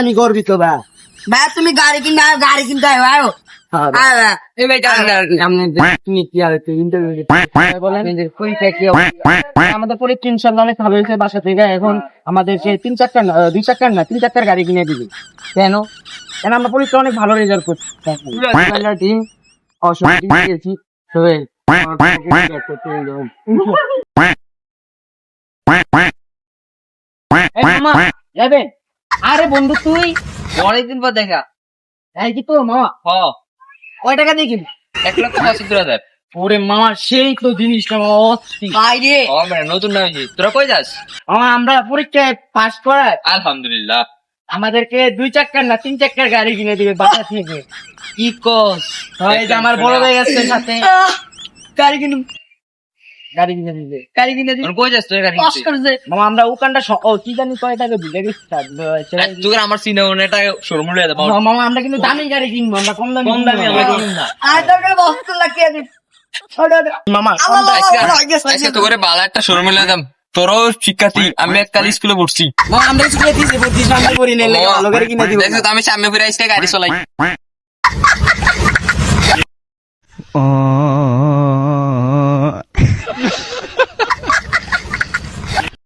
আমি গর্বিত বা ভাই তুমি গাড়ি কিনতে আয়ো আমাদের পরীক্ষা ইনশাল্লাহ অনেক ভালো হয়েছে বাসা থেকে। এখন আমাদের সে 3-4 গাড়ি কিনে দিবি। কেন আমরা পরীক্ষা অনেক ভালো রেজাল্ট করছি। টিম অসুবিধা আরে বন্ধু তুই অনেকদিন পর দেখা। এই কি তো মামা কয় টাকা দিয়ে কিনবি? 1,75,000। ওরে মামা সেই তো জিনিসটা মামা অস্থির। নতুন না হয়েছে। তোরা কই যাস? মামা আমরা পরীক্ষায় পাস করায় আলহামদুলিল্লাহ। আমাদেরকে 2 চাকার না 3 চাকার গাড়ি কিনে দিবে বাসা থেকে। কি কস? এই যে আমার বড় ভাই আছে সাথে, গাড়ি কিনে দিবে। কই যাস তোর গাড়ি কিনতে? মামা আমরা ওখানটা কি জানি কয় টাকা ভুলে গেছি। তুই আমার সিনে এটা শোরুম লয়ে দাও। মামা আমরা কিন্তু দামি গাড়ি কিনবো, আমরা কম দামি আমরা কিনুম না। মামা আজকে তো করে বালা একটা শোরুম লয়ে দাম। তোরও শিক্ষার্থী, আমি এককাল স্কুলে পড়ছি। আমরা স্কুলে দিয়েছি, আমরা করি না, ভালো করে কিনে দিব। দেখছো তো আমি সামনে ফিরে আজকে গাড়ি চলাই।